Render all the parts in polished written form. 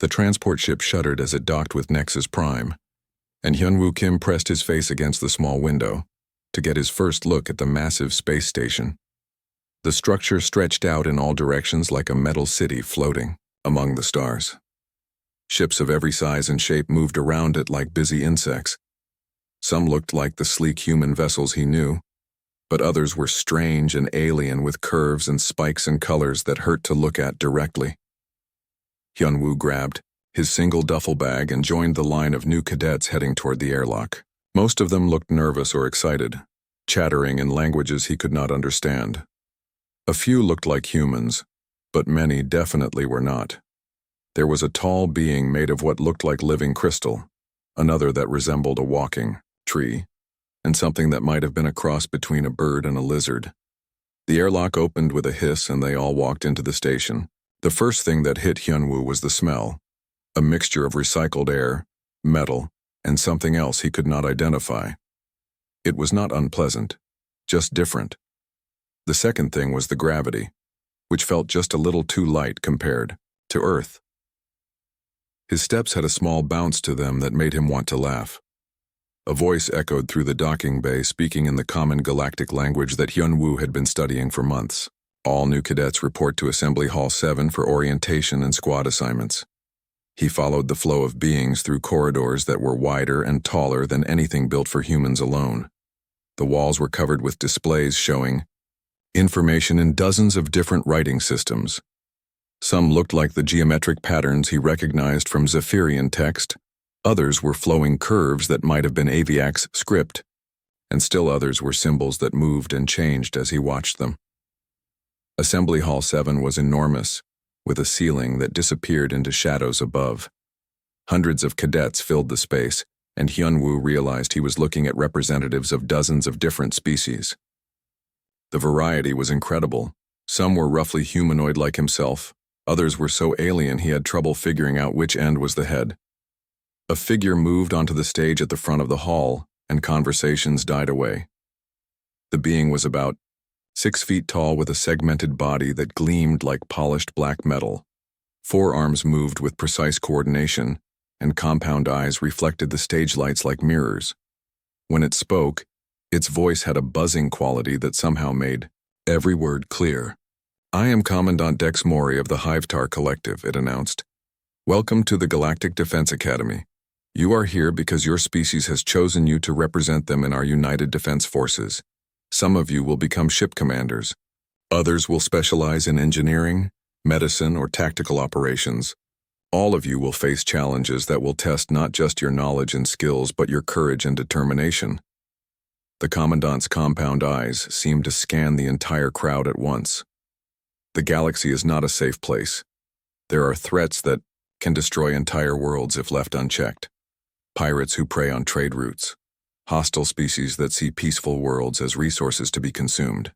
The transport ship shuddered as it docked with Nexus Prime, and Hyunwoo Kim pressed his face against the small window to get his first look at the massive space station. The structure stretched out in all directions like a metal city floating among the stars. Ships of every size and shape moved around it like busy insects. Some looked like the sleek human vessels he knew, but others were strange and alien with curves and spikes and colors that hurt to look at directly. Hyunwoo grabbed his single duffel bag and joined the line of new cadets heading toward the airlock. Most of them looked nervous or excited, chattering in languages he could not understand. A few looked like humans, but many definitely were not. There was a tall being made of what looked like living crystal, another that resembled a walking tree, and something that might have been a cross between a bird and a lizard. The airlock opened with a hiss and they all walked into the station. The first thing that hit Hyunwoo was the smell, a mixture of recycled air, metal, and something else he could not identify. It was not unpleasant, just different. The second thing was the gravity, which felt just a little too light compared to Earth. His steps had a small bounce to them that made him want to laugh. A voice echoed through the docking bay, speaking in the common galactic language that Hyunwoo had been studying for months. All new cadets report to Assembly Hall 7 for orientation and squad assignments. He followed the flow of beings through corridors that were wider and taller than anything built for humans alone. The walls were covered with displays showing information in dozens of different writing systems. Some looked like the geometric patterns he recognized from Zephyrian text, others were flowing curves that might have been Aviak's script, and still others were symbols that moved and changed as he watched them. Assembly Hall 7 was enormous, with a ceiling that disappeared into shadows above. Hundreds of cadets filled the space, and Hyunwoo realized he was looking at representatives of dozens of different species. The variety was incredible. Some were roughly humanoid like himself, others were so alien he had trouble figuring out which end was the head. A figure moved onto the stage at the front of the hall, and conversations died away. The being was about 6 feet tall with a segmented body that gleamed like polished black metal. Forearms moved with precise coordination, and compound eyes reflected the stage lights like mirrors. When it spoke, its voice had a buzzing quality that somehow made every word clear. "I am Commandant Dex Mori of the Hivetar Collective," it announced. "Welcome to the Galactic Defense Academy. You are here because your species has chosen you to represent them in our United Defense Forces. Some of you will become ship commanders. Others will specialize in engineering, medicine, or tactical operations. All of you will face challenges that will test not just your knowledge and skills, but your courage and determination." The Commandant's compound eyes seemed to scan the entire crowd at once. The galaxy is not a safe place. There are threats that can destroy entire worlds if left unchecked. Pirates who prey on trade routes. Hostile species that see peaceful worlds as resources to be consumed.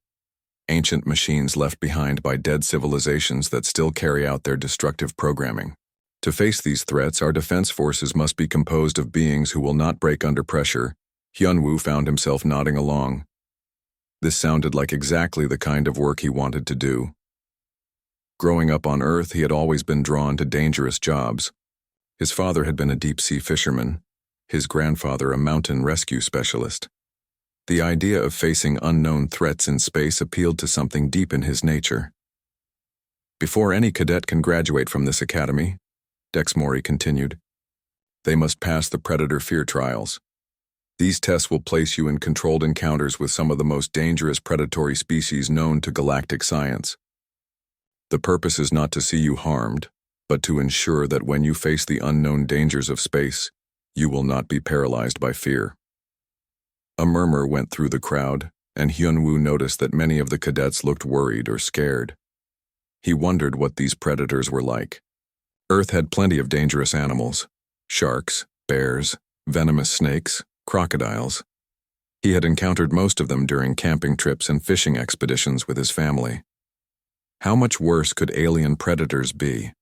Ancient machines left behind by dead civilizations that still carry out their destructive programming. To face these threats, our defense forces must be composed of beings who will not break under pressure. Hyunwoo found himself nodding along. This sounded like exactly the kind of work he wanted to do. Growing up on Earth, he had always been drawn to dangerous jobs. His father had been a deep-sea fisherman, his grandfather a mountain rescue specialist. The idea of facing unknown threats in space appealed to something deep in his nature. "Before any cadet can graduate from this academy," Dex Mori continued, "they must pass the Predator Fear Trials. These tests will place you in controlled encounters with some of the most dangerous predatory species known to galactic science. The purpose is not to see you harmed, but to ensure that when you face the unknown dangers of space, you will not be paralyzed by fear." A murmur went through the crowd, and Hyunwoo noticed that many of the cadets looked worried or scared. He wondered what these predators were like. Earth had plenty of dangerous animals: sharks, bears, venomous snakes, crocodiles. He had encountered most of them during camping trips and fishing expeditions with his family. How much worse could alien predators be?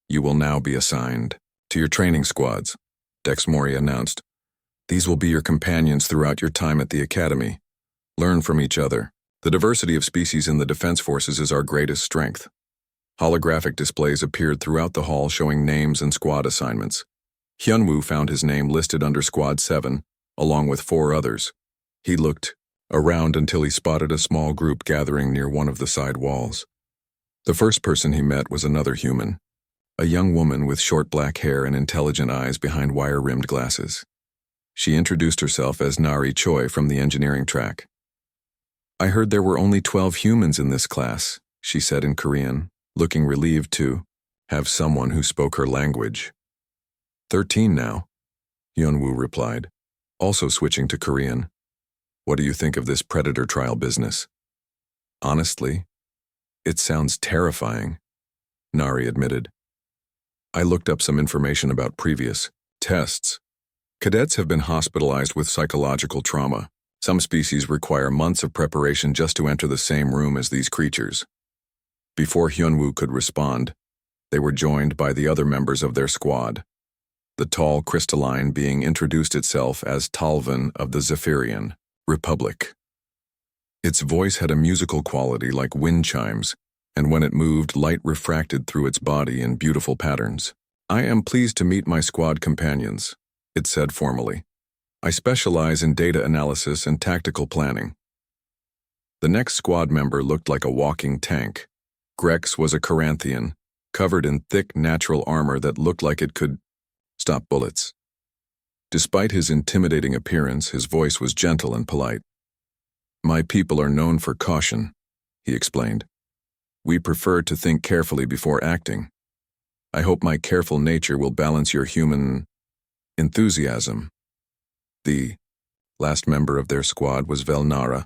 "You will now be assigned to your training squads," Dex Mori announced. "These will be your companions throughout your time at the academy. Learn from each other. The diversity of species in the defense forces is our greatest strength." Holographic displays appeared throughout the hall showing names and squad assignments. Hyunwoo found his name listed under Squad 7, along with 4 others. He looked around until he spotted a small group gathering near one of the side walls. The first person he met was another human, a young woman with short black hair and intelligent eyes behind wire-rimmed glasses. She introduced herself as Nari Choi from the engineering track. "I heard there were only 12 humans in this class," she said in Korean, looking relieved to have someone who spoke her language. 13 now," Hyunwoo replied, also switching to Korean. "What do you think of this predator trial business?" "Honestly, it sounds terrifying," Nari admitted. "I looked up some information about previous tests. Cadets have been hospitalized with psychological trauma. Some species require months of preparation just to enter the same room as these creatures." Before Hyunwoo could respond, they were joined by the other members of their squad. The tall crystalline being introduced itself as Talvin of the Zephyrian Republic. Its voice had a musical quality like wind chimes, and when it moved, light refracted through its body in beautiful patterns. "I am pleased to meet my squad companions," it said formally. "I specialize in data analysis and tactical planning." The next squad member looked like a walking tank. Grex was a Caranthian, covered in thick natural armor that looked like it could stop bullets. Despite his intimidating appearance, his voice was gentle and polite. "My people are known for caution," he explained. "We prefer to think carefully before acting. I hope my careful nature will balance your human enthusiasm." The last member of their squad was Velnara,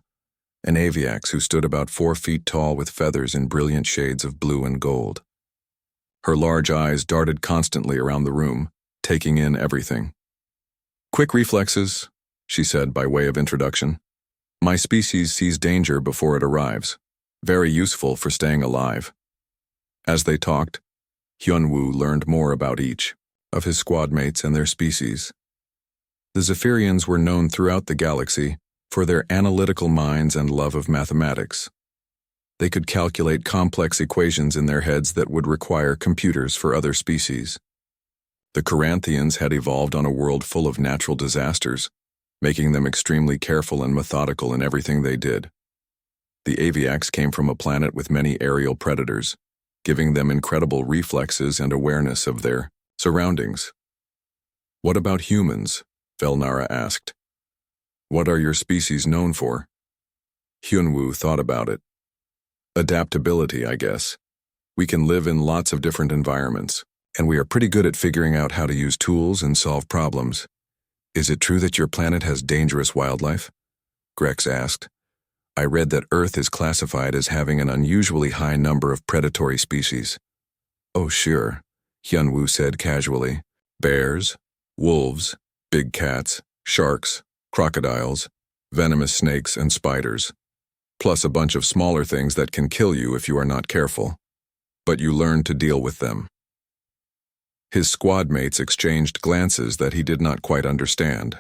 an aviax who stood about 4 feet tall with feathers in brilliant shades of blue and gold. Her large eyes darted constantly around the room, taking in everything. "Quick reflexes," she said by way of introduction. "My species sees danger before it arrives. Very useful for staying alive." As they talked, Hyunwoo learned more about each of his squad mates and their species. The Zephyrians were known throughout the galaxy for their analytical minds and love of mathematics. They could calculate complex equations in their heads that would require computers for other species. The Caranthians had evolved on a world full of natural disasters, making them extremely careful and methodical in everything they did. The aviax came from a planet with many aerial predators, giving them incredible reflexes and awareness of their surroundings. "What about humans?" Velnara asked. "What are your species known for?" Hyunwoo thought about it. "Adaptability, I guess. We can live in lots of different environments, and we are pretty good at figuring out how to use tools and solve problems." "Is it true that your planet has dangerous wildlife?" Grex asked. "I read that Earth is classified as having an unusually high number of predatory species." "Oh, sure," Hyunwoo said casually. "Bears, wolves, big cats, sharks, crocodiles, venomous snakes, and spiders. Plus a bunch of smaller things that can kill you if you are not careful. But you learn to deal with them." His squad mates exchanged glances that he did not quite understand.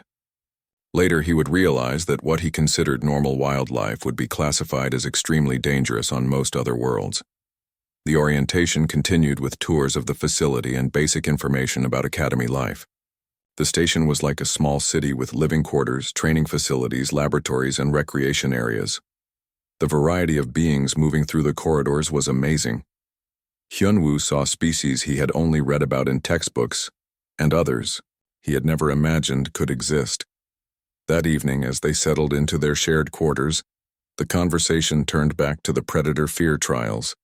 Later he would realize that what he considered normal wildlife would be classified as extremely dangerous on most other worlds. The orientation continued with tours of the facility and basic information about Academy life. The station was like a small city with living quarters, training facilities, laboratories, and recreation areas. The variety of beings moving through the corridors was amazing. Hyunwoo saw species he had only read about in textbooks, and others he had never imagined could exist. That evening, as they settled into their shared quarters, the conversation turned back to the predator fear trials.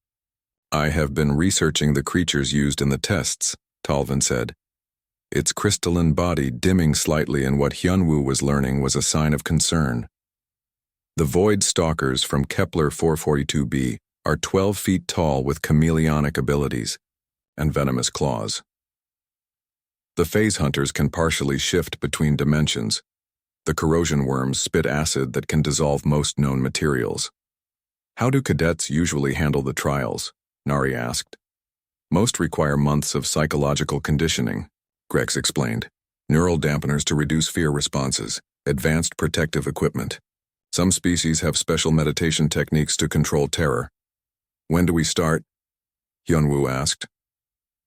"I have been researching the creatures used in the tests," Talvin said. Its crystalline body dimming slightly in what Hyunwoo was learning was a sign of concern. "The Void Stalkers from Kepler 442b are 12 feet tall with chameleonic abilities and venomous claws. The phase hunters can partially shift between dimensions. The corrosion worms spit acid that can dissolve most known materials." "How do cadets usually handle the trials?" Nari asked. "Most require months of psychological conditioning," Grex explained. "Neural dampeners to reduce fear responses, advanced protective equipment. Some species have special meditation techniques to control terror." "When do we start?" Hyunwoo asked.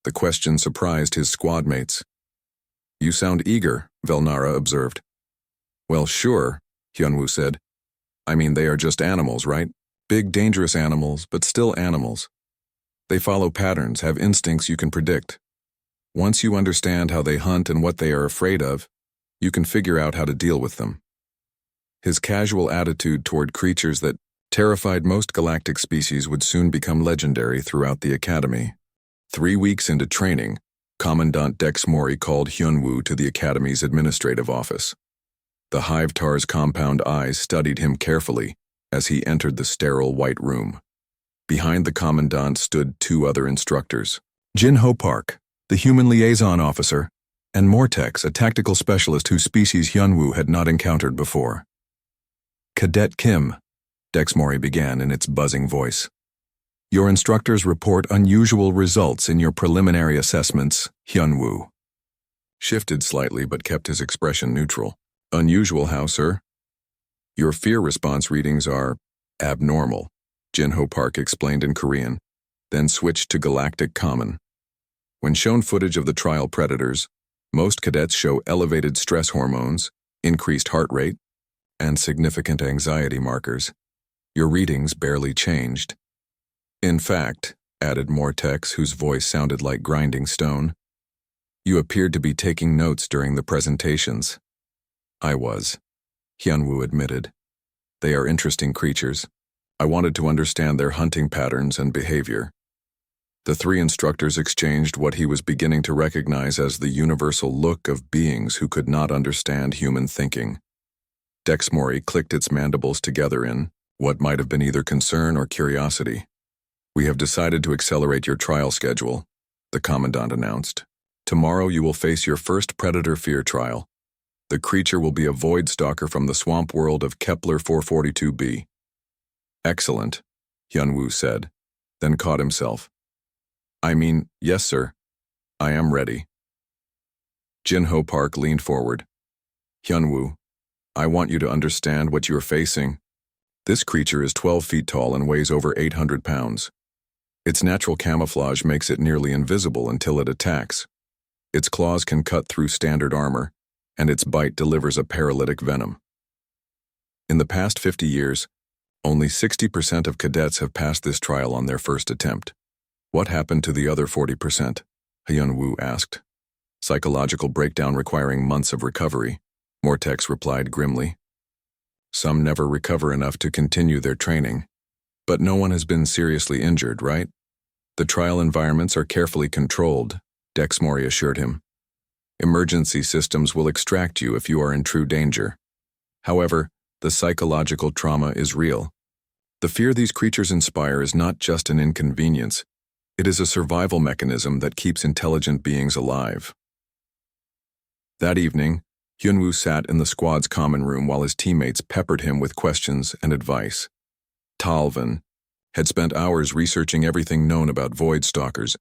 The question surprised his squad mates. You sound eager, Velnara observed. Well, sure, Hyunwoo said. I mean, they are just animals, right? Big, dangerous animals, but still animals. They follow patterns, have instincts you can predict. Once you understand how they hunt and what they are afraid of, you can figure out how to deal with them. His casual attitude toward creatures that terrified most galactic species would soon become legendary throughout the Academy. 3 weeks into training, Commandant Dex Mori called Hyunwoo to the Academy's administrative office. The Hive-Tar's compound eyes studied him carefully as he entered the sterile white room. Behind the Commandant stood 2 other instructors, Jin-Ho Park, the human liaison officer, and Mortex, a tactical specialist whose species Hyunwoo had not encountered before. Cadet Kim, Dex Mori began in its buzzing voice. Your instructors report unusual results in your preliminary assessments, Hyunwoo. Shifted slightly but kept his expression neutral. Unusual how, sir? Your fear response readings are abnormal, Jin-Ho Park explained in Korean, then switched to Galactic Common. When shown footage of the trial predators, most cadets show elevated stress hormones, increased heart rate, and significant anxiety markers. Your readings barely changed. In fact, added Mortex, whose voice sounded like grinding stone, you appeared to be taking notes during the presentations. I was, Hyunwoo admitted. They are interesting creatures. I wanted to understand their hunting patterns and behavior. The 3 instructors exchanged what he was beginning to recognize as the universal look of beings who could not understand human thinking. Dex Mori clicked its mandibles together in what might have been either concern or curiosity. We have decided to accelerate your trial schedule, the Commandant announced. Tomorrow you will face your first predator fear trial. The creature will be a void stalker from the swamp world of Kepler 442b. Excellent, Hyunwoo said, then caught himself. I mean, yes, sir. I am ready. Jin-Ho Park leaned forward. Hyunwoo, I want you to understand what you are facing. This creature is 12 feet tall and weighs over 800 pounds. Its natural camouflage makes it nearly invisible until it attacks. Its claws can cut through standard armor, and its bite delivers a paralytic venom. In the past 50 years, only 60% of cadets have passed this trial on their first attempt. What happened to the other 40%? Hyunwoo asked. Psychological breakdown requiring months of recovery, Mortex replied grimly. Some never recover enough to continue their training. But no one has been seriously injured, right? The trial environments are carefully controlled, Dex Mori assured him. Emergency systems will extract you if you are in true danger. However, the psychological trauma is real. The fear these creatures inspire is not just an inconvenience. It is a survival mechanism that keeps intelligent beings alive. That evening, Hyunwoo sat in the squad's common room while his teammates peppered him with questions and advice. Talvin had spent hours researching everything known about void stalkers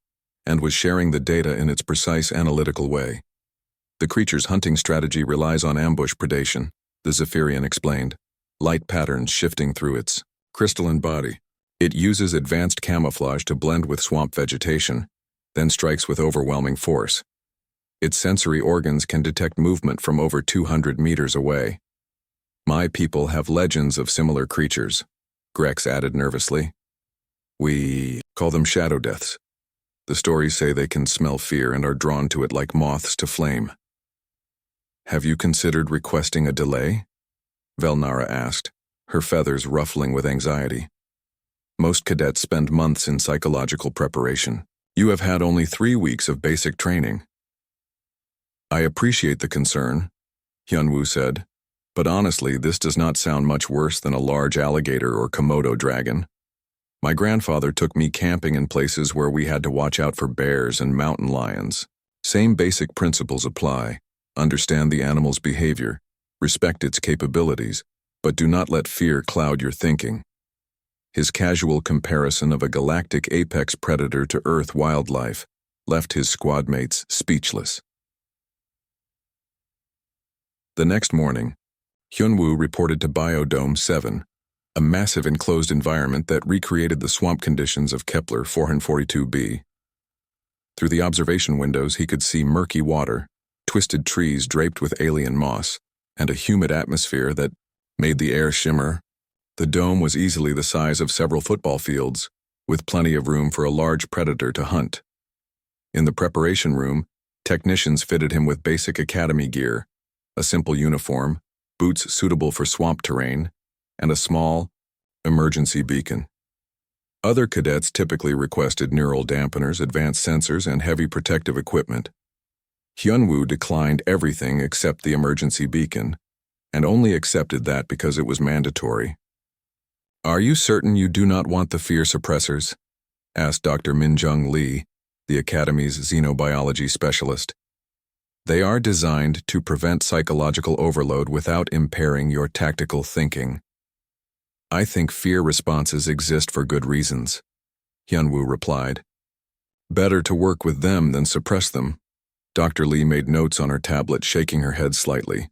and was sharing the data in its precise analytical way. The creature's hunting strategy relies on ambush predation, the Zephyrian explained, light patterns shifting through its crystalline body. It uses advanced camouflage to blend with swamp vegetation, then strikes with overwhelming force. Its sensory organs can detect movement from over 200 meters away. My people have legends of similar creatures, Grex added nervously. We call them shadow deaths. The stories say they can smell fear and are drawn to it like moths to flame. Have you considered requesting a delay? Velnara asked, her feathers ruffling with anxiety. Most cadets spend months in psychological preparation. You have had only 3 weeks of basic training. I appreciate the concern, Hyunwoo said, but honestly, this does not sound much worse than a large alligator or Komodo dragon. My grandfather took me camping in places where we had to watch out for bears and mountain lions. Same basic principles apply. Understand the animal's behavior, respect its capabilities, but do not let fear cloud your thinking. His casual comparison of a galactic apex predator to Earth wildlife left his squad mates speechless. The next morning, Hyunwoo reported to Biodome 7, a massive enclosed environment that recreated the swamp conditions of Kepler 442b. Through the observation windows, he could see murky water, twisted trees draped with alien moss, and a humid atmosphere that made the air shimmer. The dome was easily the size of several football fields, with plenty of room for a large predator to hunt. In the preparation room, technicians fitted him with basic academy gear, a simple uniform, boots suitable for swamp terrain, and a small, emergency beacon. Other cadets typically requested neural dampeners, advanced sensors, and heavy protective equipment. Hyunwoo declined everything except the emergency beacon, and only accepted that because it was mandatory. "Are you certain you do not want the fear suppressors?" asked Dr. Minjung Lee, the Academy's xenobiology specialist. "They are designed to prevent psychological overload without impairing your tactical thinking." "I think fear responses exist for good reasons," Hyunwoo replied. "Better to work with them than suppress them." Dr. Lee made notes on her tablet, shaking her head slightly.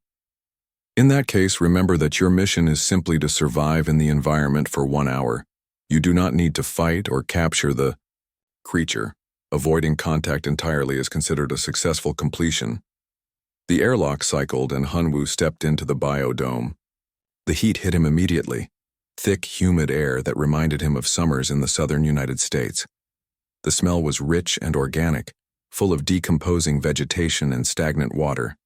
"In that case, remember that your mission is simply to survive in the environment for 1 hour. You do not need to fight or capture the creature. Avoiding contact entirely is considered a successful completion." The airlock cycled and Hyunwoo stepped into the biodome. The heat hit him immediately, thick, humid air that reminded him of summers in the southern United States. The smell was rich and organic, full of decomposing vegetation and stagnant water.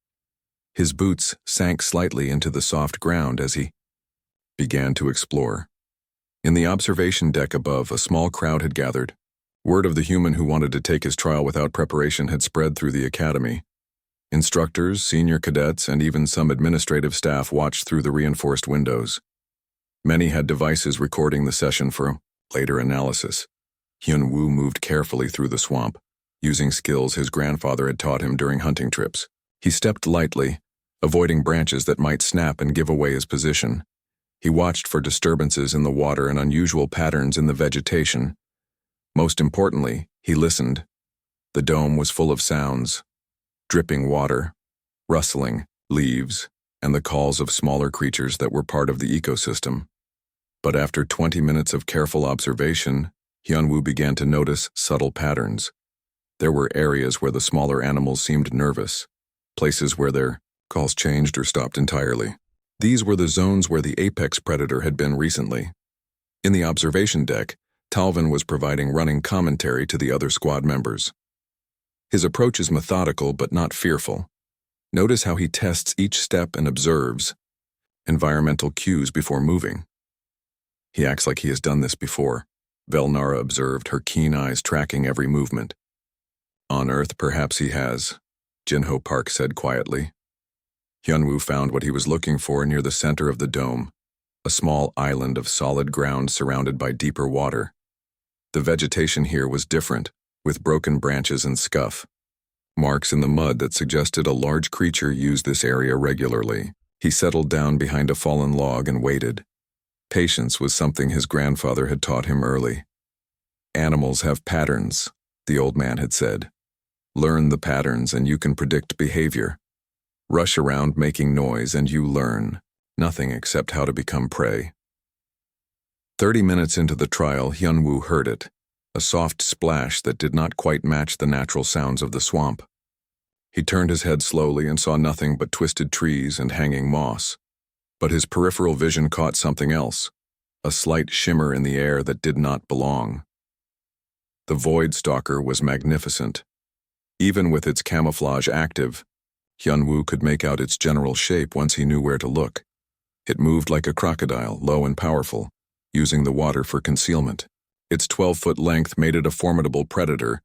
His boots sank slightly into the soft ground as he began to explore. In the observation deck above, a small crowd had gathered. Word of the human who wanted to take his trial without preparation had spread through the academy. Instructors, senior cadets, and even some administrative staff watched through the reinforced windows. Many had devices recording the session for later analysis. Hyunwoo moved carefully through the swamp, using skills his grandfather had taught him during hunting trips. He stepped lightly, avoiding branches that might snap and give away his position. He watched for disturbances in the water and unusual patterns in the vegetation. Most importantly, he listened. The dome was full of sounds: dripping water, rustling leaves, and the calls of smaller creatures that were part of the ecosystem. But after 20 minutes of careful observation, Hyunwoo began to notice subtle patterns. There were areas where the smaller animals seemed nervous, places where their calls changed or stopped entirely. These were the zones where the apex predator had been recently. In the observation deck, Talvin was providing running commentary to the other squad members. His approach is methodical but not fearful. Notice how he tests each step and observes environmental cues before moving. "He acts like he has done this before," Velnara observed, her keen eyes tracking every movement. "On Earth, perhaps he has," Jinho Park said quietly. Hyunwoo found what he was looking for near the center of the dome, a small island of solid ground surrounded by deeper water. The vegetation here was different, with broken branches and scuff, marks in the mud that suggested a large creature used this area regularly. He settled down behind a fallen log and waited. Patience was something his grandfather had taught him early. "Animals have patterns," the old man had said. "Learn the patterns and you can predict behavior. Rush around making noise and you learn nothing except how to become prey." 30 minutes into the trial, Hyunwoo heard it, a soft splash that did not quite match the natural sounds of the swamp. He turned his head slowly and saw nothing but twisted trees and hanging moss. But his peripheral vision caught something else, a slight shimmer in the air that did not belong. The Void Stalker was magnificent. Even with its camouflage active, Hyunwoo could make out its general shape once he knew where to look. It moved like a crocodile, low and powerful, using the water for concealment. Its 12-foot length made it a formidable predator,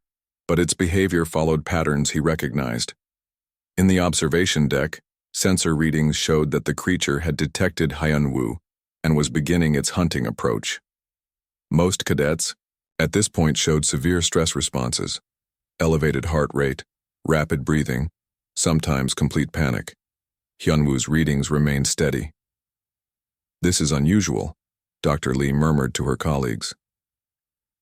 but its behavior followed patterns he recognized. In the observation deck, sensor readings showed that the creature had detected Hyunwoo and was beginning its hunting approach. Most cadets, at this point, showed severe stress responses: elevated heart rate, rapid breathing, sometimes complete panic. Hyunwoo's readings remained steady. "This is unusual," Dr. Lee murmured to her colleagues.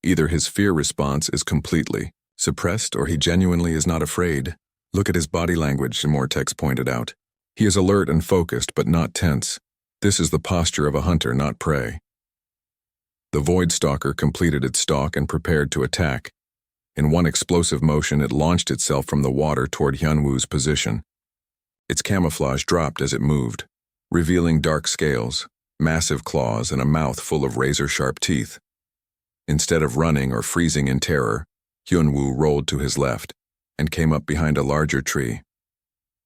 "Either his fear response is completely suppressed or he genuinely is not afraid. Look at his body language," Mortex pointed out. "He is alert and focused but not tense. This is the posture of a hunter, not prey." The Void Stalker completed its stalk and prepared to attack. In one explosive motion, it launched itself from the water toward Hyunwoo's position. Its camouflage dropped as it moved, revealing dark scales, massive claws, and a mouth full of razor-sharp teeth. Instead of running or freezing in terror, Hyunwoo rolled to his left and came up behind a larger tree.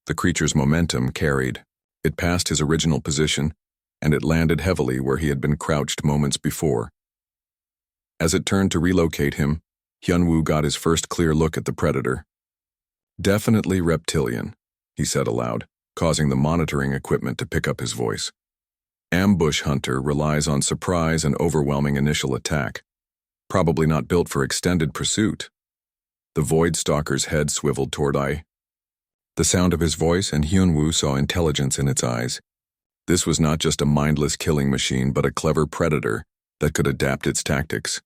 The creature's momentum carried. It passed his original position, and it landed heavily where he had been crouched moments before. As it turned to relocate him, Hyunwoo got his first clear look at the predator. "Definitely reptilian," he said aloud, causing the monitoring equipment to pick up his voice. "Ambush hunter relies on surprise and overwhelming initial attack. Probably not built for extended pursuit." The Void Stalker's head swiveled toward Ai. The sound of his voice, and Hyunwoo saw intelligence in its eyes. This was not just a mindless killing machine, but a clever predator that could adapt its tactics.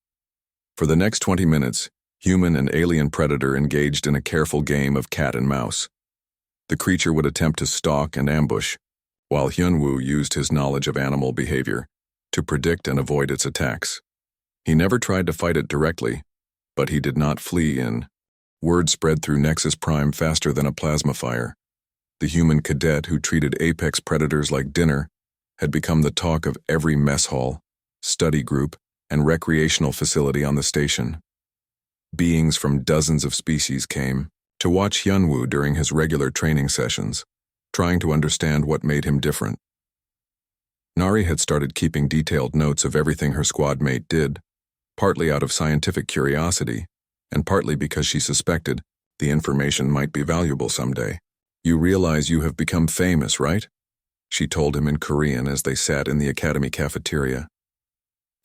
For the next 20 minutes, human and alien predator engaged in a careful game of cat and mouse. The creature would attempt to stalk and ambush, while Hyunwoo used his knowledge of animal behavior to predict and avoid its attacks. He never tried to fight it directly, but he did not flee in. Word spread through Nexus Prime faster than a plasma fire. The human cadet who treated apex predators like dinner had become the talk of every mess hall, study group, and recreational facility on the station. Beings from dozens of species came to watch Hyunwoo during his regular training sessions, trying to understand what made him different. Nari had started keeping detailed notes of everything her squad mate did, partly out of scientific curiosity, and partly because she suspected the information might be valuable someday. "You realize you have become famous, right?" she told him in Korean as they sat in the academy cafeteria.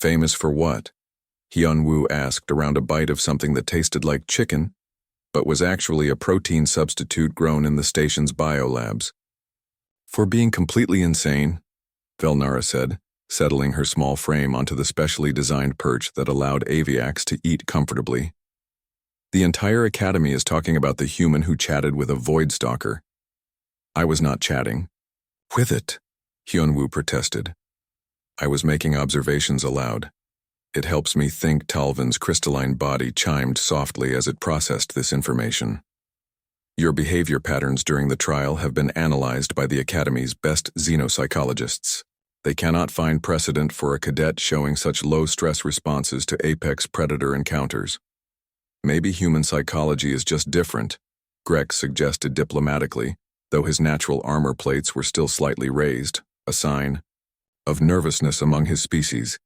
"Famous for what?" Hyunwoo asked around a bite of something that tasted like chicken, but was actually a protein substitute grown in the station's biolabs. "For being completely insane," Velnara said, settling her small frame onto the specially designed perch that allowed aviacs to eat comfortably. "The entire academy is talking about the human who chatted with a Void Stalker." "I was not chatting with it," Hyunwoo protested. "I was making observations aloud. It helps me think." Talvin's crystalline body chimed softly as it processed this information. "Your behavior patterns during the trial have been analyzed by the Academy's best xenopsychologists. They cannot find precedent for a cadet showing such low-stress responses to apex predator encounters. Maybe human psychology is just different," Greg suggested diplomatically, though his natural armor plates were still slightly raised, a sign of nervousness among his species.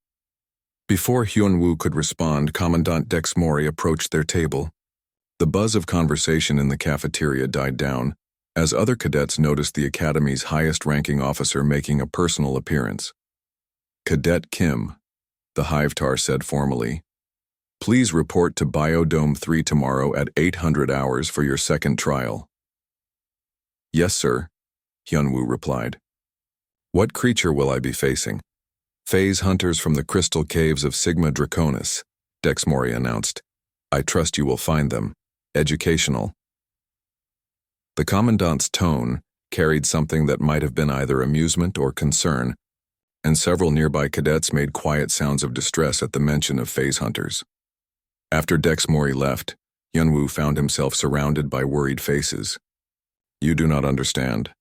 Before Hyunwoo could respond, Commandant Dexmori approached their table. The buzz of conversation in the cafeteria died down as other cadets noticed the Academy's highest-ranking officer making a personal appearance. "Cadet Kim," the Hivetar said formally. "Please report to Biodome 3 tomorrow at 800 hours for your second trial." "Yes, sir," Hyunwoo replied. "What creature will I be facing?" "Phase hunters from the crystal caves of Sigma Draconis," Dexmori announced. "I trust you will find them educational." The Commandant's tone carried something that might have been either amusement or concern, and several nearby cadets made quiet sounds of distress at the mention of phase hunters. After Dexmori left, Hyunwoo found himself surrounded by worried faces. "You do not understand,"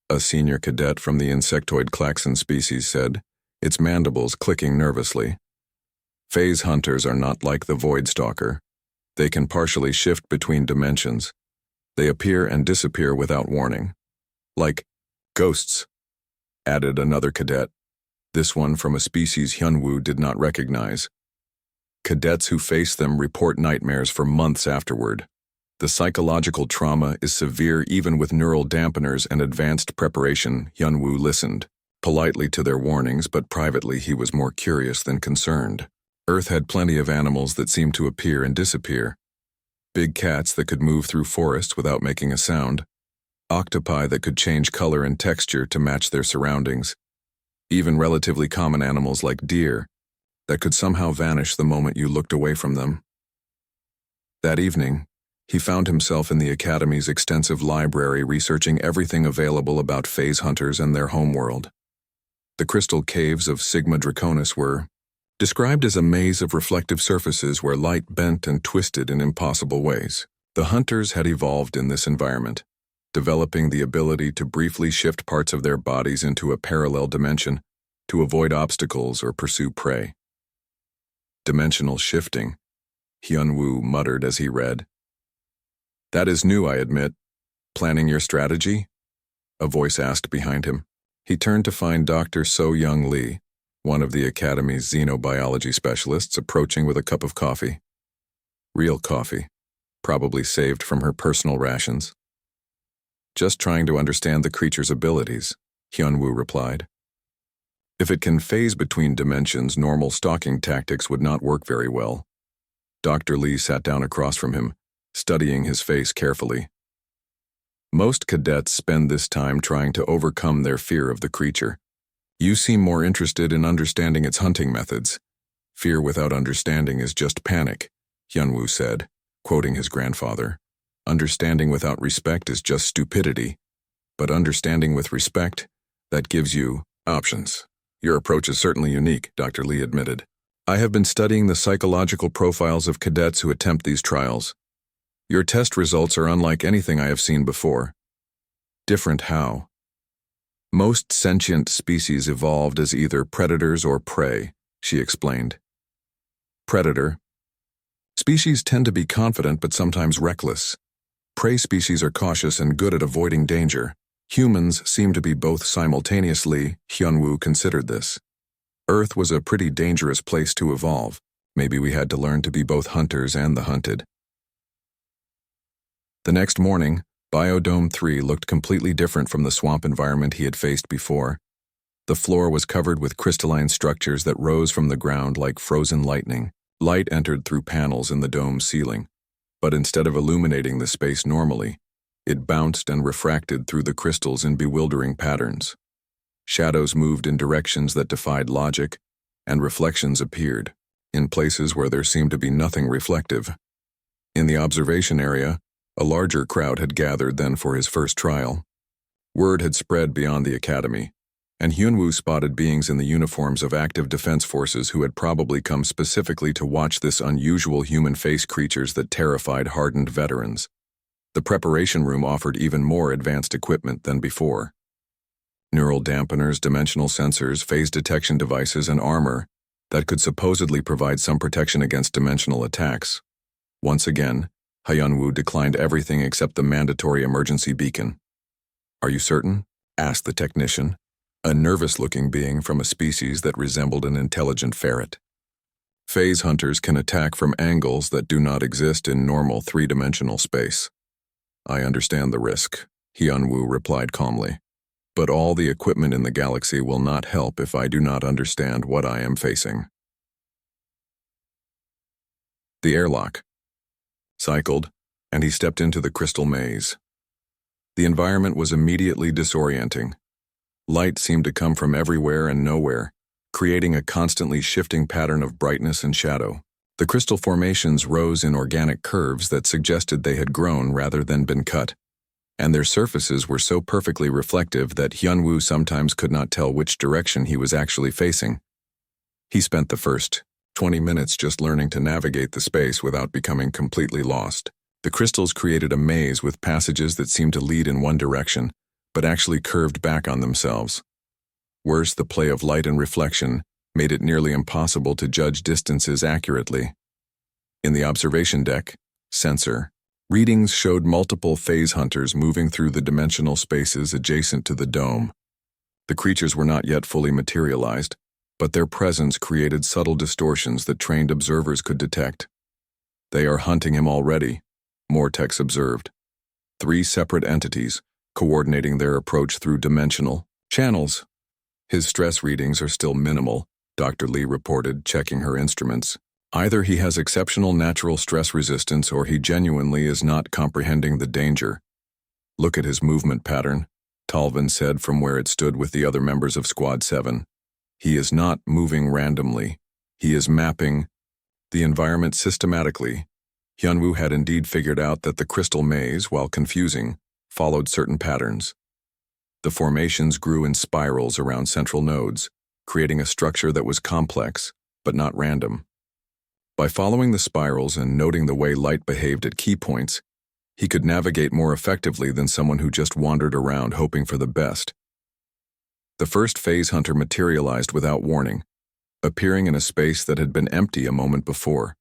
a senior cadet from the insectoid klaxon species said, its mandibles clicking nervously. "Phase hunters are not like the Void Stalker. They can partially shift between dimensions. They appear and disappear without warning. Like ghosts," added another cadet, this one from a species Hyunwoo did not recognize. "Cadets who face them report nightmares for months afterward. The psychological trauma is severe even with neural dampeners and advanced preparation." Hyunwoo listened politely to their warnings, but privately he was more curious than concerned. Earth had plenty of animals that seemed to appear and disappear. Big cats that could move through forests without making a sound. Octopi that could change color and texture to match their surroundings. Even relatively common animals like deer that could somehow vanish the moment you looked away from them. That evening, he found himself in the Academy's extensive library researching everything available about phase hunters and their homeworld. The crystal caves of Sigma Draconis were described as a maze of reflective surfaces where light bent and twisted in impossible ways. The hunters had evolved in this environment, developing the ability to briefly shift parts of their bodies into a parallel dimension to avoid obstacles or pursue prey. Dimensional shifting, Hyun-woo muttered as he read. That is new, I admit. Planning your strategy? A voice asked behind him. He turned to find Dr. So-Young Lee, one of the Academy's xenobiology specialists, approaching with a cup of coffee. Real coffee, probably saved from her personal rations. Just trying to understand the creature's abilities, Hyun-woo replied. If it can phase between dimensions, normal stalking tactics would not work very well. Dr. Lee sat down across from him, studying his face carefully. Most cadets spend this time trying to overcome their fear of the creature. You seem more interested in understanding its hunting methods. Fear without understanding is just panic, Hyun-woo said, quoting his grandfather. Understanding without respect is just stupidity. But understanding with respect, that gives you options. Your approach is certainly unique, Dr. Lee admitted. I have been studying the psychological profiles of cadets who attempt these trials. Your test results are unlike anything I have seen before. Different how? Most sentient species evolved as either predators or prey, she explained. Predator. Species tend to be confident but sometimes reckless. Prey species are cautious and good at avoiding danger. Humans seem to be both simultaneously, Hyun-woo considered this. Earth was a pretty dangerous place to evolve. Maybe we had to learn to be both hunters and the hunted. The next morning, Biodome 3 looked completely different from the swamp environment he had faced before. The floor was covered with crystalline structures that rose from the ground like frozen lightning. Light entered through panels in the dome's ceiling, but instead of illuminating the space normally, it bounced and refracted through the crystals in bewildering patterns. Shadows moved in directions that defied logic, and reflections appeared, in places where there seemed to be nothing reflective. In the observation area, a larger crowd had gathered than for his first trial. Word had spread beyond the academy, and Hyun-woo spotted beings in the uniforms of active defense forces who had probably come specifically to watch this unusual human face creatures that terrified hardened veterans. The preparation room offered even more advanced equipment than before. Neural dampeners, dimensional sensors, phase detection devices, and armor that could supposedly provide some protection against dimensional attacks. Once again, Hyun-woo declined everything except the mandatory emergency beacon. Are you certain? Asked the technician, a nervous-looking being from a species that resembled an intelligent ferret. Phase hunters can attack from angles that do not exist in normal three-dimensional space. I understand the risk, Hyun-woo replied calmly. But all the equipment in the galaxy will not help if I do not understand what I am facing. The airlock cycled, and he stepped into the crystal maze. The environment was immediately disorienting. Light seemed to come from everywhere and nowhere, creating a constantly shifting pattern of brightness and shadow. The crystal formations rose in organic curves that suggested they had grown rather than been cut, and their surfaces were so perfectly reflective that Hyun-woo sometimes could not tell which direction he was actually facing. He spent the first 20 minutes just learning to navigate the space without becoming completely lost. The crystals created a maze with passages that seemed to lead in one direction, but actually curved back on themselves. Worse, the play of light and reflection made it nearly impossible to judge distances accurately. In the observation deck, sensor, readings showed multiple phase hunters moving through the dimensional spaces adjacent to the dome. The creatures were not yet fully materialized, but their presence created subtle distortions that trained observers could detect. They are hunting him already, Mortex observed. 3 separate entities, coordinating their approach through dimensional channels. His stress readings are still minimal, Dr. Lee reported, checking her instruments. Either he has exceptional natural stress resistance or he genuinely is not comprehending the danger. Look at his movement pattern, Talvin said from where it stood with the other members of Squad 7. He is not moving randomly. He is mapping the environment systematically. Hyun-woo had indeed figured out that the crystal maze, while confusing, followed certain patterns. The formations grew in spirals around central nodes, creating a structure that was complex, but not random. By following the spirals and noting the way light behaved at key points, he could navigate more effectively than someone who just wandered around hoping for the best. The first phase hunter materialized without warning, appearing in a space that had been empty a moment before.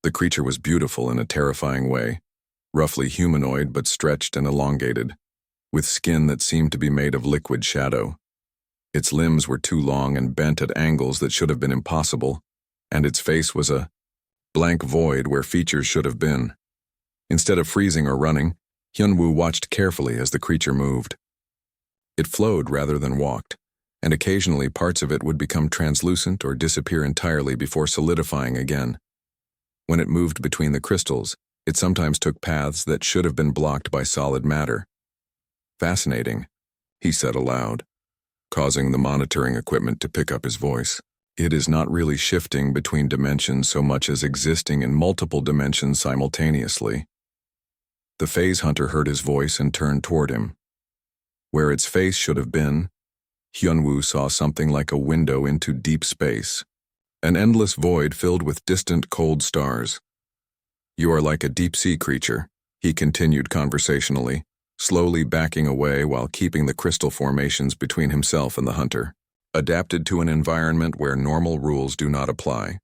The creature was beautiful in a terrifying way, roughly humanoid but stretched and elongated, with skin that seemed to be made of liquid shadow. Its limbs were too long and bent at angles that should have been impossible, and its face was a blank void where features should have been. Instead of freezing or running, Hyunwoo watched carefully as the creature moved. It flowed rather than walked, and occasionally parts of it would become translucent or disappear entirely before solidifying again. When it moved between the crystals, it sometimes took paths that should have been blocked by solid matter. "Fascinating," he said aloud, causing the monitoring equipment to pick up his voice. "It is not really shifting between dimensions so much as existing in multiple dimensions simultaneously." The phase hunter heard his voice and turned toward him. Where its face should have been, Hyunwoo saw something like a window into deep space, an endless void filled with distant cold stars. "You are like a deep-sea creature," he continued conversationally, slowly backing away while keeping the crystal formations between himself and the hunter, adapted to an environment where normal rules do not apply.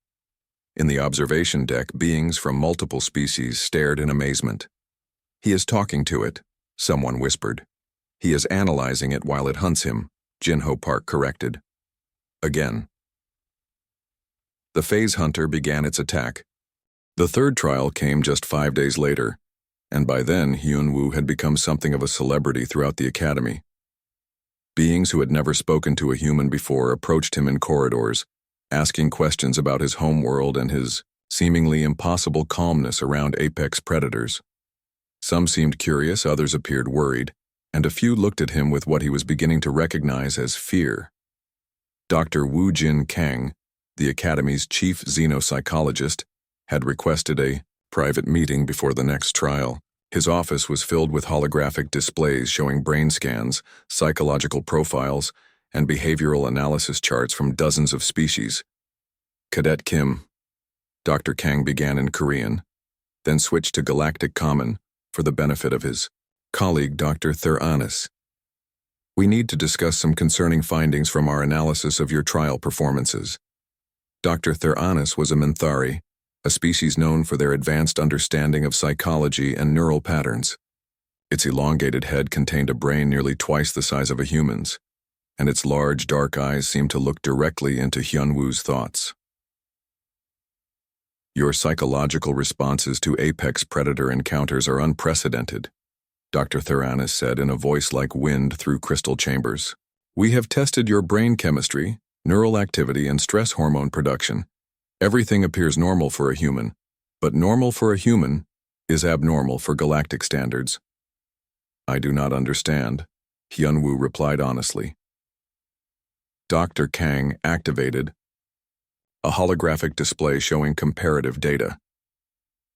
In the observation deck, beings from multiple species stared in amazement. "He is talking to it," someone whispered. "He is analyzing it while it hunts him," Jinho Park corrected. Again. The phase hunter began its attack. The third trial came just 5 days later, and by then Hyunwoo had become something of a celebrity throughout the academy. Beings who had never spoken to a human before approached him in corridors, asking questions about his homeworld and his seemingly impossible calmness around apex predators. Some seemed curious, others appeared worried, and a few looked at him with what he was beginning to recognize as fear. Dr. Woo Jin Kang, the Academy's chief xenopsychologist, had requested a private meeting before the next trial. His office was filled with holographic displays showing brain scans, psychological profiles, and behavioral analysis charts from dozens of species. "Cadet Kim," Dr. Kang began in Korean, then switched to Galactic Common for the benefit of his colleague Dr. Theranis. "We need to discuss some concerning findings from our analysis of your trial performances." Dr. Theranis was a Minthari, a species known for their advanced understanding of psychology and neural patterns. Its elongated head contained a brain nearly twice the size of a human's, and its large, dark eyes seemed to look directly into Hyunwoo's thoughts. "Your psychological responses to apex predator encounters are unprecedented," Dr. Theranis said in a voice like wind through crystal chambers. "We have tested your brain chemistry, neural activity, and stress hormone production. Everything appears normal for a human, but normal for a human is abnormal for galactic standards." "I do not understand," Hyunwoo replied honestly. Dr. Kang activated a holographic display showing comparative data.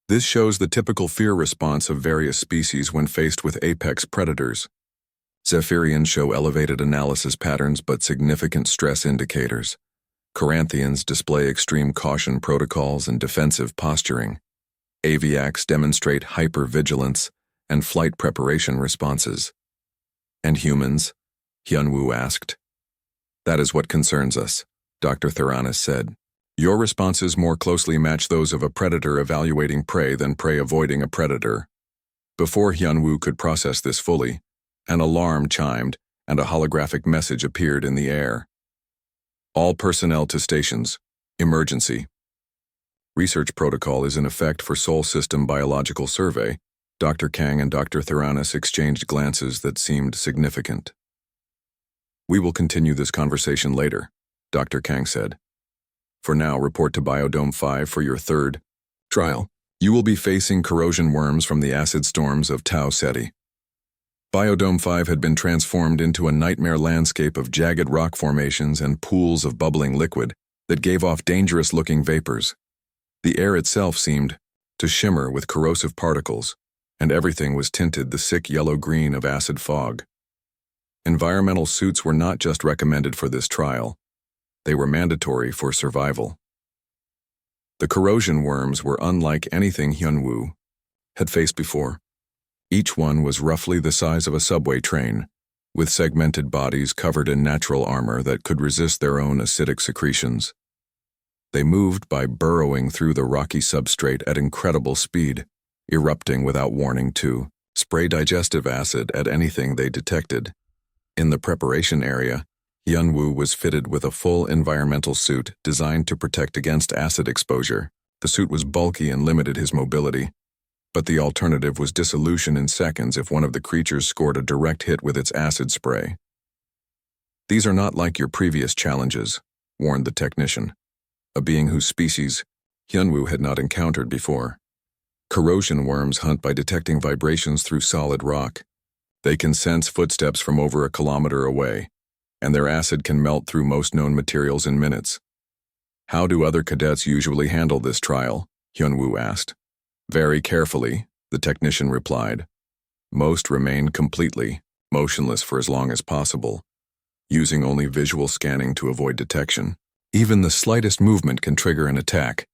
This shows the typical fear response of various species when faced with apex predators. Zephyrians show elevated analysis patterns but significant stress indicators. Corinthians display extreme caution protocols and defensive posturing. Aviacs demonstrate hypervigilance and flight preparation responses. "And humans?" Hyunwoo asked. "That is what concerns us," Dr. Theranis said. "Your responses more closely match those of a predator evaluating prey than prey avoiding a predator." Before Hyunwoo could process this fully, an alarm chimed and a holographic message appeared in the air. "All personnel to stations. Emergency." Research protocol is in effect for Sol System Biological Survey. Dr. Kang and Dr. Theranis exchanged glances that seemed significant. "We will continue this conversation later," Dr. Kang said. "For now, report to Biodome 5 for your third trial. You will be facing corrosion worms from the acid storms of Tau Ceti." Biodome 5 had been transformed into a nightmare landscape of jagged rock formations and pools of bubbling liquid that gave off dangerous-looking vapors. The air itself seemed to shimmer with corrosive particles, and everything was tinted the sick yellow-green of acid fog. Environmental suits were not just recommended for this trial. They were mandatory for survival. The corrosion worms were unlike anything Hyunwoo had faced before. Each one was roughly the size of a subway train, with segmented bodies covered in natural armor that could resist their own acidic secretions. They moved by burrowing through the rocky substrate at incredible speed, erupting without warning to spray digestive acid at anything they detected. In the preparation area, Hyunwoo was fitted with a full environmental suit designed to protect against acid exposure. The suit was bulky and limited his mobility, but the alternative was dissolution in seconds if one of the creatures scored a direct hit with its acid spray. "These are not like your previous challenges," warned the technician, a being whose species Hyunwoo had not encountered before. Corrosion worms hunt by detecting vibrations through solid rock. They can sense footsteps from over a kilometer away, and their acid can melt through most known materials in minutes. "How do other cadets usually handle this trial?" Hyunwoo asked. "Very carefully," the technician replied. "Most remain completely motionless for as long as possible, using only visual scanning to avoid detection. Even the slightest movement can trigger an attack."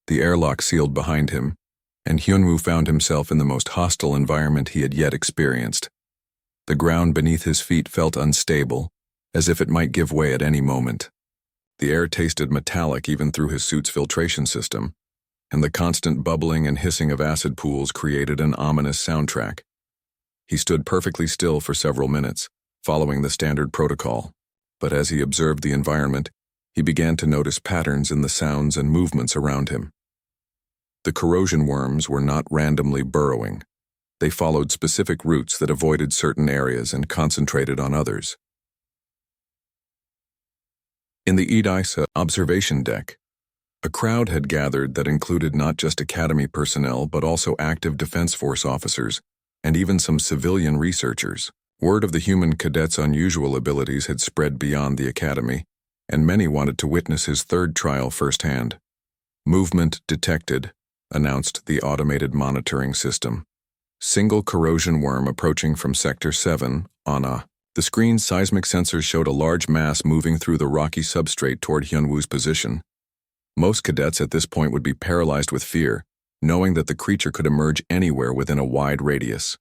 The airlock sealed behind him, and Hyunwoo found himself in the most hostile environment he had yet experienced. The ground beneath his feet felt unstable, as if it might give way at any moment. The air tasted metallic even through his suit's filtration system, and the constant bubbling and hissing of acid pools created an ominous soundtrack. He stood perfectly still for several minutes, following the standard protocol, but as he observed the environment, he began to notice patterns in the sounds and movements around him. The corrosion worms were not randomly burrowing. They followed specific routes that avoided certain areas and concentrated on others. In the EDISA observation deck, a crowd had gathered that included not just Academy personnel but also active Defense Force officers and even some civilian researchers. Word of the human cadet's unusual abilities had spread beyond the Academy, and many wanted to witness his third trial firsthand. "Movement detected," announced the automated monitoring system. "Single corrosion worm approaching from Sector 7, Anna." The screen's seismic sensors showed a large mass moving through the rocky substrate toward Hyunwoo's position. Most cadets at this point would be paralyzed with fear, knowing that the creature could emerge anywhere within a wide radius.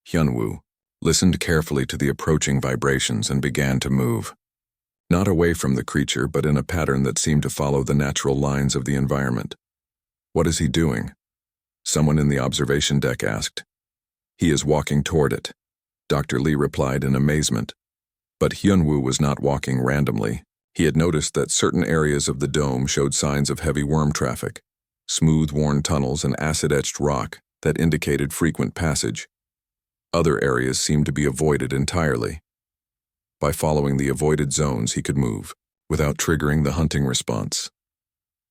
Hyunwoo listened carefully to the approaching vibrations and began to move. Not away from the creature, but in a pattern that seemed to follow the natural lines of the environment. "What is he doing?" someone in the observation deck asked. "He is walking toward it," Dr. Lee replied in amazement. But Hyunwoo was not walking randomly. He had noticed that certain areas of the dome showed signs of heavy worm traffic, smooth, worn tunnels and acid-etched rock that indicated frequent passage. Other areas seemed to be avoided entirely. By following the avoided zones, he could move, without triggering the hunting response.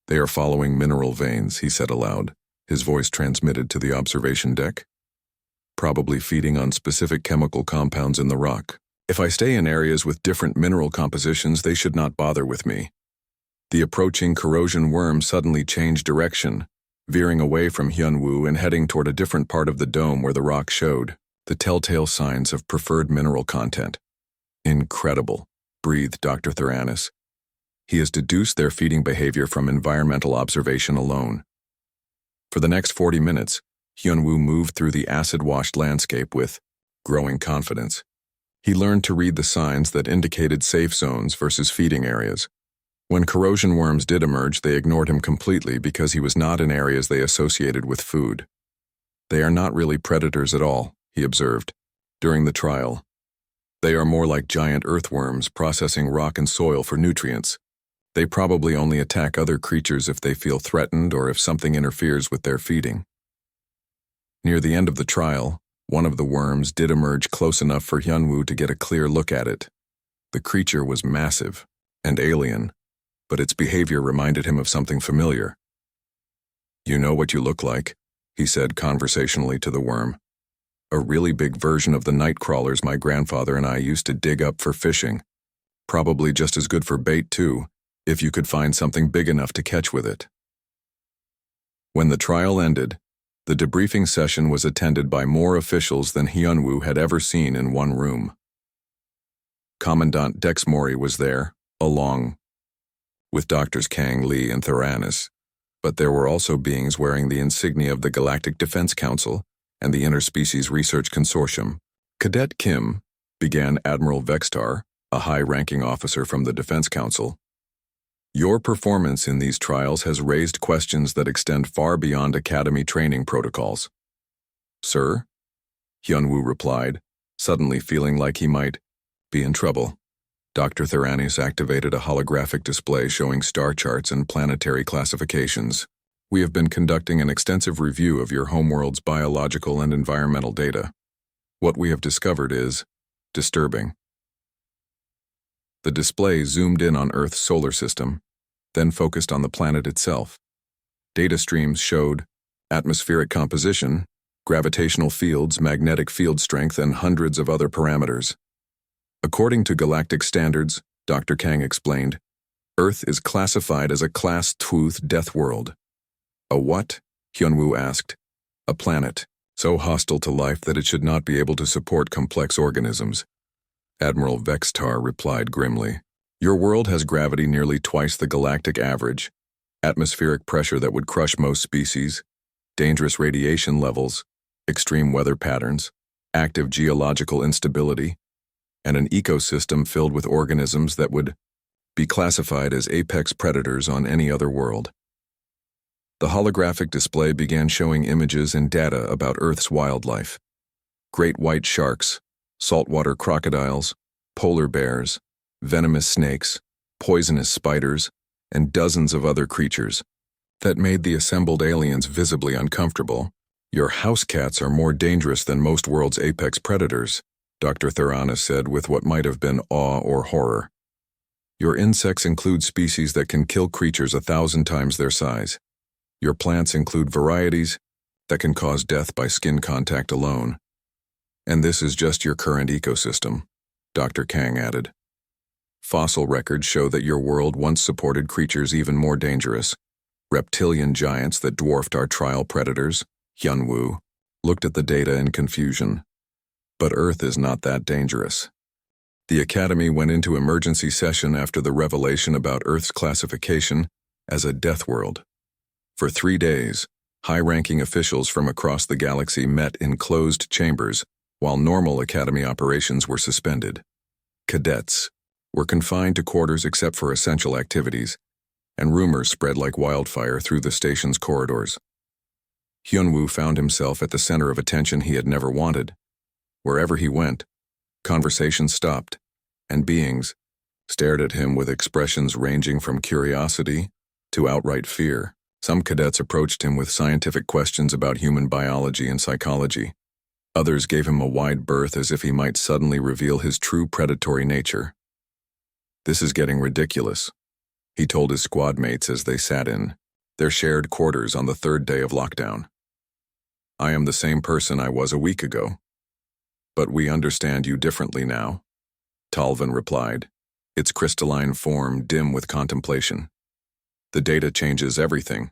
"They are following mineral veins," he said aloud, his voice transmitted to the observation deck. "Probably feeding on specific chemical compounds in the rock. If I stay in areas with different mineral compositions, they should not bother with me." The approaching corrosion worm suddenly changed direction, veering away from Hyunwoo and heading toward a different part of the dome where the rock showed the telltale signs of preferred mineral content. "Incredible," breathed Dr. Theranis. "He has deduced their feeding behavior from environmental observation alone." For the next 40 minutes, Hyunwoo moved through the acid-washed landscape with growing confidence. He learned to read the signs that indicated safe zones versus feeding areas. When corrosion worms did emerge, they ignored him completely because he was not in areas they associated with food. "They are not really predators at all," he observed, during the trial. "They are more like giant earthworms processing rock and soil for nutrients. They probably only attack other creatures if they feel threatened or if something interferes with their feeding." Near the end of the trial, one of the worms did emerge close enough for Hyunwoo to get a clear look at it. The creature was massive and alien, but its behavior reminded him of something familiar. "You know what you look like," he said conversationally to the worm. "A really big version of the night crawlers my grandfather and I used to dig up for fishing. Probably just as good for bait too, if you could find something big enough to catch with it." When the trial ended, the debriefing session was attended by more officials than Hyunwoo had ever seen in one room. Commandant Dexmori was there, along with Doctors Kang, Lee, and Theranis, but there were also beings wearing the insignia of the Galactic Defense Council and the Interspecies Research Consortium. Cadet Kim, began Admiral Vextar, a high-ranking officer from the Defense Council. Your performance in these trials has raised questions that extend far beyond Academy training protocols. Sir? Hyunwoo replied, suddenly feeling like he might be in trouble. Dr. Theranis activated a holographic display showing star charts and planetary classifications. We have been conducting an extensive review of your homeworld's biological and environmental data. What we have discovered is disturbing. The display zoomed in on Earth's solar system, then focused on the planet itself. Data streams showed atmospheric composition, gravitational fields, magnetic field strength, and hundreds of other parameters. According to galactic standards, Dr. Kang explained, Earth is classified as a Class 2 death world. A what? Hyunwoo asked. A planet, so hostile to life that it should not be able to support complex organisms. Admiral Vextar replied grimly, Your world has gravity nearly twice the galactic average, atmospheric pressure that would crush most species, dangerous radiation levels, extreme weather patterns, active geological instability, and an ecosystem filled with organisms that would be classified as apex predators on any other world. The holographic display began showing images and data about Earth's wildlife. Great white sharks, saltwater crocodiles, polar bears, venomous snakes, poisonous spiders, and dozens of other creatures that made the assembled aliens visibly uncomfortable. Your house cats are more dangerous than most world's apex predators, Dr. Theranis said with what might have been awe or horror. Your insects include species that can kill creatures 1,000 times their size. Your plants include varieties that can cause death by skin contact alone. And this is just your current ecosystem, Dr. Kang added. Fossil records show that your world once supported creatures even more dangerous. Reptilian giants that dwarfed our trial predators, Hyunwoo, looked at the data in confusion. But Earth is not that dangerous. The Academy went into emergency session after the revelation about Earth's classification as a death world. For 3 days, high-ranking officials from across the galaxy met in closed chambers while normal Academy operations were suspended. Cadets were confined to quarters except for essential activities, and rumors spread like wildfire through the station's corridors. Hyunwoo found himself at the center of attention he had never wanted. Wherever he went, conversations stopped, and beings stared at him with expressions ranging from curiosity to outright fear. Some cadets approached him with scientific questions about human biology and psychology. Others gave him a wide berth as if he might suddenly reveal his true predatory nature. This is getting ridiculous, he told his squad mates as they sat in their shared quarters on the 3rd day of lockdown. I am the same person I was a week ago. But we understand you differently now, Talvin replied, its crystalline form dim with contemplation. The data changes everything.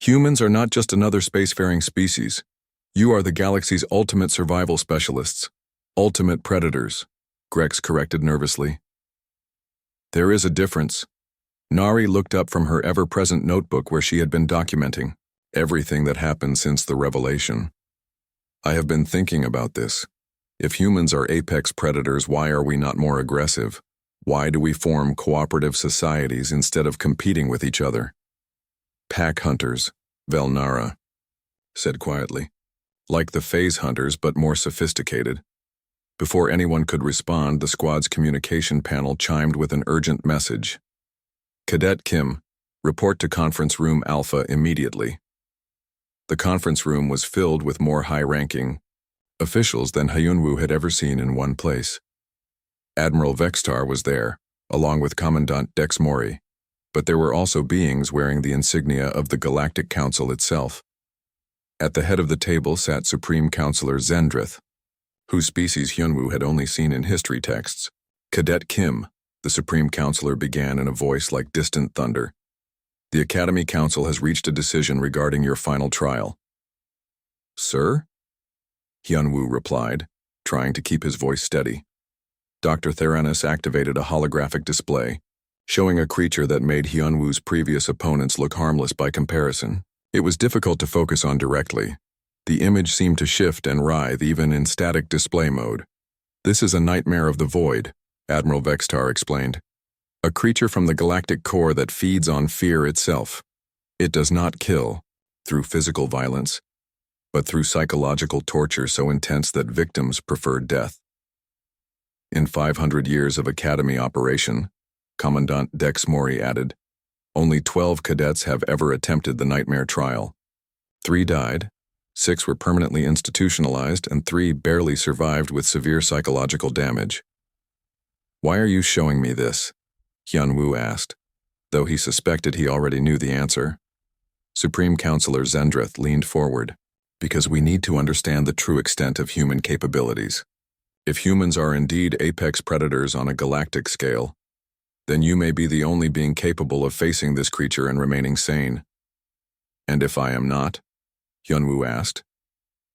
Humans are not just another spacefaring species. You are the galaxy's ultimate survival specialists, ultimate predators, Grex corrected nervously. There is a difference. Nari looked up from her ever-present notebook where she had been documenting everything that happened since the revelation. I have been thinking about this. If humans are apex predators, why are we not more aggressive? Why do we form cooperative societies instead of competing with each other? Pack hunters, Velnara said quietly. Like the phase hunters, but more sophisticated. Before anyone could respond, the squad's communication panel chimed with an urgent message. Cadet Kim, report to Conference Room Alpha immediately. The conference room was filled with more high-ranking officials than Hyunwoo had ever seen in one place. Admiral Vextar was there, along with Commandant Dex Mori, but there were also beings wearing the insignia of the Galactic Council itself. At the head of the table sat Supreme Counselor Zendrith, whose species Hyunwoo had only seen in history texts. Cadet Kim, the Supreme Counselor began in a voice like distant thunder. The Academy Council has reached a decision regarding your final trial. Sir? Hyunwoo replied, trying to keep his voice steady. Dr. Theranis activated a holographic display, showing a creature that made Hyunwoo's previous opponents look harmless by comparison. It was difficult to focus on directly. The image seemed to shift and writhe even in static display mode. "This is a nightmare of the void," Admiral Vextar explained. "A creature from the galactic core that feeds on fear itself. It does not kill through physical violence, but through psychological torture so intense that victims prefer death." In 500 years of Academy operation, Commandant Dex Mori added, only 12 cadets have ever attempted the nightmare trial. 3 died, 6 were permanently institutionalized, and 3 barely survived with severe psychological damage. "Why are you showing me this?" Hyunwoo asked, though he suspected he already knew the answer. Supreme Counselor Zendrith leaned forward. "Because we need to understand the true extent of human capabilities. If humans are indeed apex predators on a galactic scale, then you may be the only being capable of facing this creature and remaining sane." "And if I am not?" Hyunwoo asked.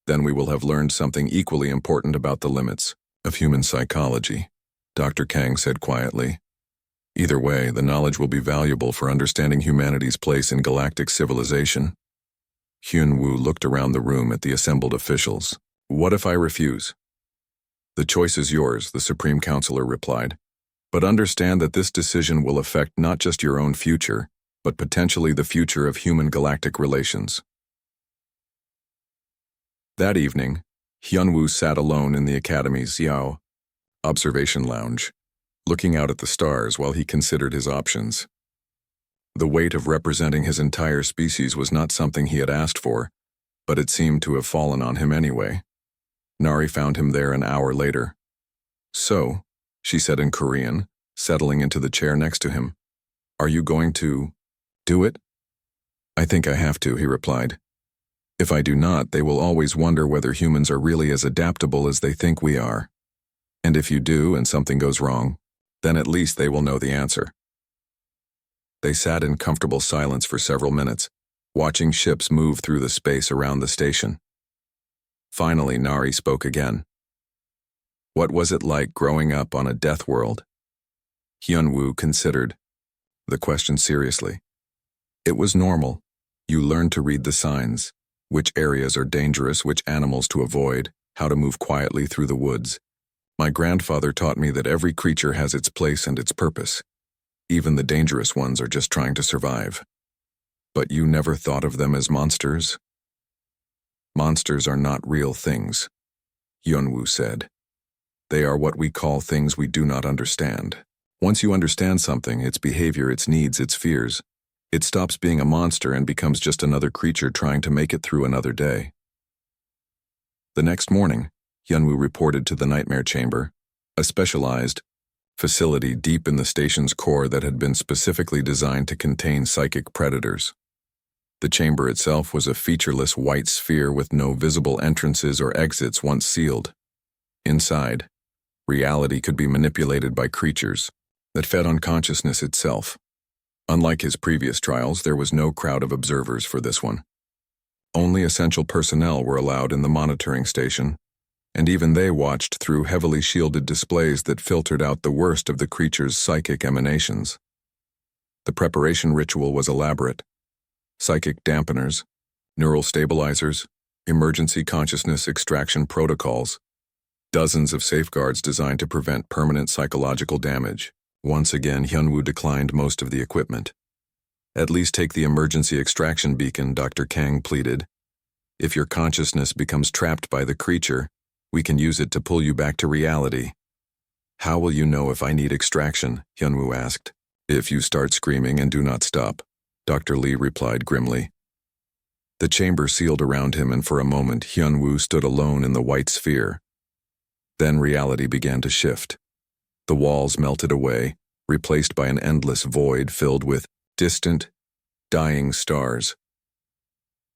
"Then we will have learned something equally important about the limits of human psychology," Dr. Kang said quietly. "Either way, the knowledge will be valuable for understanding humanity's place in galactic civilization." Hyunwoo looked around the room at the assembled officials. "What if I refuse?" "The choice is yours," the Supreme Counselor replied. "But understand that this decision will affect not just your own future, but potentially the future of human galactic relations." That evening, Hyunwoo sat alone in the Academy's Yao observation lounge, looking out at the stars while he considered his options. The weight of representing his entire species was not something he had asked for, but it seemed to have fallen on him anyway. Nari found him there an hour later. "So," she said in Korean, settling into the chair next to him, "are you going to do it?" "I think I have to," he replied. "If I do not, they will always wonder whether humans are really as adaptable as they think we are. And if you do and something goes wrong, then at least they will know the answer." They sat in comfortable silence for several minutes, watching ships move through the space around the station. Finally, Nari spoke again. "What was it like growing up on a death world?" Hyunwoo considered the question seriously. "It was normal. You learned to read the signs, which areas are dangerous, which animals to avoid, how to move quietly through the woods. My grandfather taught me that every creature has its place and its purpose. Even the dangerous ones are just trying to survive. But you never thought of them as monsters?" "Monsters are not real things," Hyunwoo said. "They are what we call things we do not understand. Once you understand something, its behavior, its needs, its fears, it stops being a monster and becomes just another creature trying to make it through another day." The next morning, Hyunwoo reported to the Nightmare Chamber, a specialized facility deep in the station's core that had been specifically designed to contain psychic predators. The chamber itself was a featureless white sphere with no visible entrances or exits once sealed. Inside, reality could be manipulated by creatures that fed on consciousness itself. Unlike his previous trials, there was no crowd of observers for this one. Only essential personnel were allowed in the monitoring station, and even they watched through heavily shielded displays that filtered out the worst of the creature's psychic emanations. The preparation ritual was elaborate. Psychic dampeners, neural stabilizers, emergency consciousness extraction protocols, dozens of safeguards designed to prevent permanent psychological damage. Once again, Hyunwoo declined most of the equipment. "At least take the emergency extraction beacon," Dr. Kang pleaded. "If your consciousness becomes trapped by the creature, we can use it to pull you back to reality." "How will you know if I need extraction?" Hyunwoo asked. "If you start screaming and do not stop," Dr. Lee replied grimly. The chamber sealed around him, and for a moment Hyunwoo stood alone in the white sphere. Then reality began to shift. The walls melted away, replaced by an endless void filled with distant, dying stars.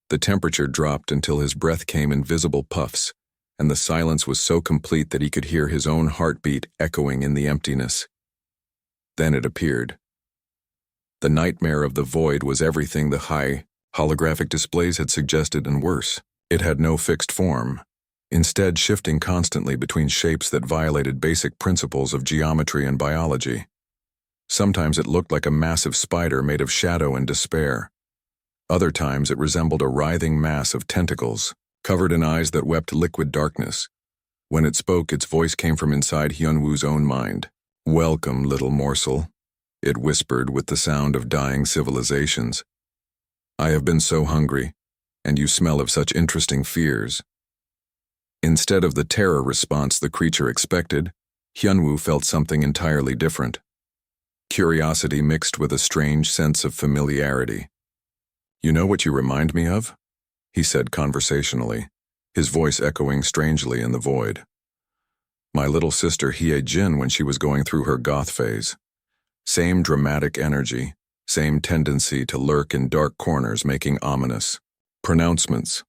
The temperature dropped until his breath came in visible puffs, and the silence was so complete that he could hear his own heartbeat echoing in the emptiness. Then it appeared. The nightmare of the void was everything the high, holographic displays had suggested and worse. It had no fixed form, instead shifting constantly between shapes that violated basic principles of geometry and biology. Sometimes it looked like a massive spider made of shadow and despair. Other times it resembled a writhing mass of tentacles, covered in eyes that wept liquid darkness. When it spoke, its voice came from inside Hyunwoo's own mind. "Welcome, little morsel," it whispered with the sound of dying civilizations. "I have been so hungry, and you smell of such interesting fears." Instead of the terror response the creature expected, Hyunwoo felt something entirely different. Curiosity mixed with a strange sense of familiarity. "You know what you remind me of?" he said conversationally, his voice echoing strangely in the void. "My little sister Hye Jin when she was going through her goth phase. Same dramatic energy, same tendency to lurk in dark corners making ominous pronouncements."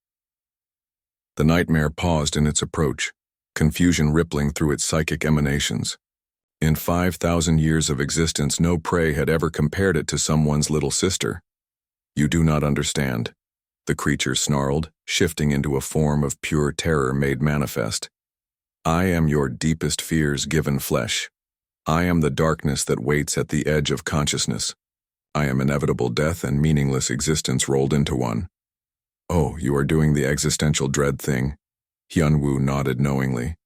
The nightmare paused in its approach, confusion rippling through its psychic emanations. In 5,000 years of existence, no prey had ever compared it to someone's little sister. "You do not understand," the creature snarled, shifting into a form of pure terror made manifest. "I am your deepest fears given flesh. I am the darkness that waits at the edge of consciousness. I am inevitable death and meaningless existence rolled into one." "Oh, you are doing the existential dread thing." Hyunwoo nodded knowingly.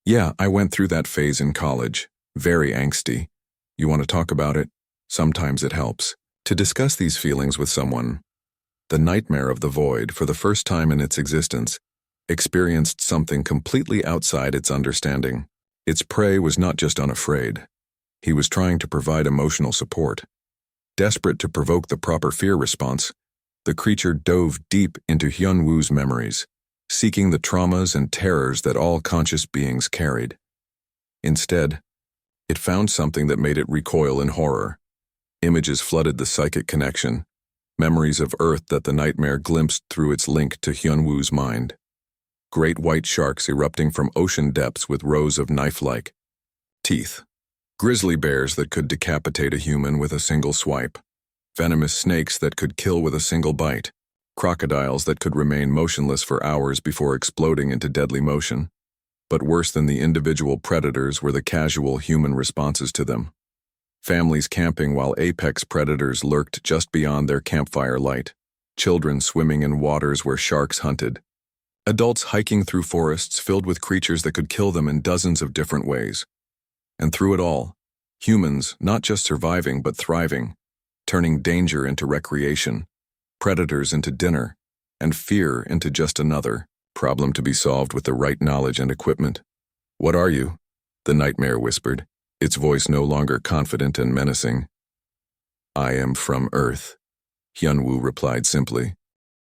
"Yeah, I went through that phase in college. Very angsty. You want to talk about it? Sometimes it helps to discuss these feelings with someone." The nightmare of the void, for the first time in its existence, experienced something completely outside its understanding. Its prey was not just unafraid. He was trying to provide emotional support. Desperate to provoke the proper fear response, the creature dove deep into Hyunwoo's memories, seeking the traumas and terrors that all conscious beings carried. Instead, it found something that made it recoil in horror. Images flooded the psychic connection, memories of Earth that the nightmare glimpsed through its link to Hyunwoo's mind. Great white sharks erupting from ocean depths with rows of knife-like teeth. Grizzly bears that could decapitate a human with a single swipe. Venomous snakes that could kill with a single bite. Crocodiles that could remain motionless for hours before exploding into deadly motion. But worse than the individual predators were the casual human responses to them. Families camping while apex predators lurked just beyond their campfire light. Children swimming in waters where sharks hunted. Adults hiking through forests filled with creatures that could kill them in dozens of different ways. And through it all, humans not just surviving but thriving, turning danger into recreation, predators into dinner, and fear into just another problem to be solved with the right knowledge and equipment. "What are you?" the nightmare whispered, its voice no longer confident and menacing. "I am from Earth," Hyunwoo replied simply.